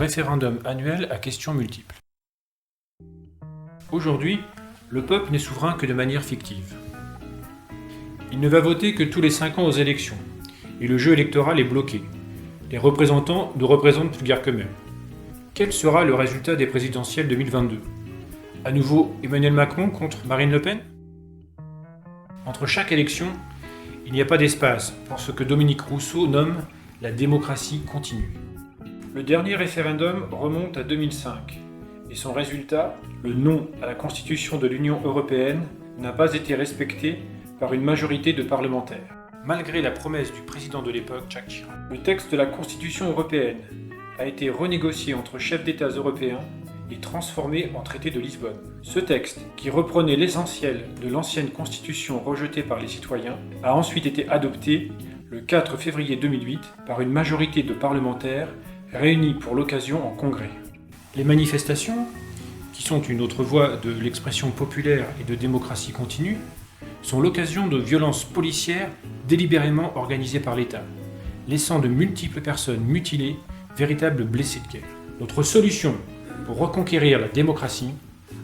référendum annuel à questions multiples. Aujourd'hui, le peuple n'est souverain que de manière fictive. Il ne va voter que tous les 5 ans aux élections, et le jeu électoral est bloqué. Les représentants ne représentent plus guère qu'eux-mêmes. Quel sera le résultat des présidentielles 2022 ? À nouveau Emmanuel Macron contre Marine Le Pen ? Entre chaque élection, il n'y a pas d'espace pour ce que Dominique Rousseau nomme la démocratie continue. Le dernier référendum remonte à 2005, et son résultat, le non à la Constitution de l'Union européenne, n'a pas été respecté par une majorité de parlementaires, malgré la promesse du président de l'époque, Jacques Chirac. Le texte de la Constitution européenne a été renégocié entre chefs d'États européens et transformé en traité de Lisbonne. Ce texte, qui reprenait l'essentiel de l'ancienne Constitution rejetée par les citoyens, a ensuite été adopté le 4 février 2008 par une majorité de parlementaires réunis pour l'occasion en congrès. Les manifestations, qui sont une autre voie de l'expression populaire et de démocratie continue, sont l'occasion de violences policières délibérément organisées par l'État, laissant de multiples personnes mutilées, véritables blessés de guerre. Notre solution pour reconquérir la démocratie,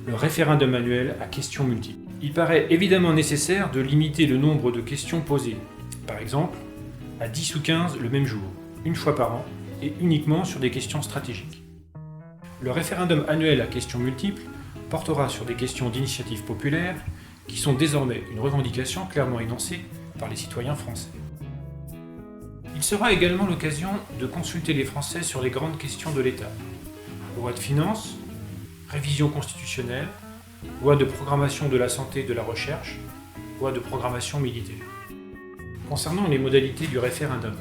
le référendum annuel à questions multiples. Il paraît évidemment nécessaire de limiter le nombre de questions posées, par exemple à 10 ou 15 le même jour, une fois par an, et uniquement sur des questions stratégiques. Le référendum annuel à questions multiples portera sur des questions d'initiative populaire qui sont désormais une revendication clairement énoncée par les citoyens français. Il sera également l'occasion de consulter les Français sur les grandes questions de l'État. Loi de finances, révision constitutionnelle, loi de programmation de la santé et de la recherche, loi de programmation militaire. Concernant les modalités du référendum,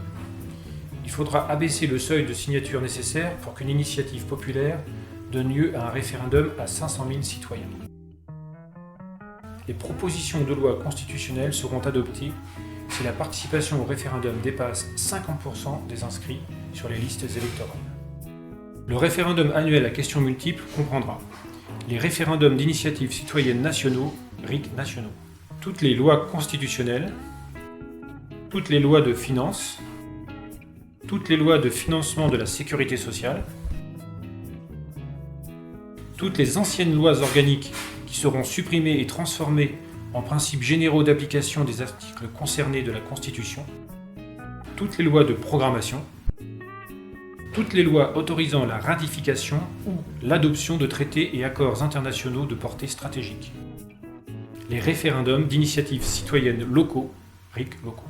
il faudra abaisser le seuil de signature nécessaire pour qu'une initiative populaire donne lieu à un référendum à 500 000 citoyens. Les propositions de loi constitutionnelle seront adoptées si la participation au référendum dépasse 50% des inscrits sur les listes électorales. Le référendum annuel à questions multiples comprendra les référendums d'initiative citoyenne nationaux, RIC nationaux, toutes les lois constitutionnelles, toutes les lois de finances, toutes les lois de financement de la sécurité sociale, toutes les anciennes lois organiques qui seront supprimées et transformées en principes généraux d'application des articles concernés de la Constitution, toutes les lois de programmation, toutes les lois autorisant la ratification ou l'adoption de traités et accords internationaux de portée stratégique, les référendums d'initiative citoyenne locaux, RIC locaux.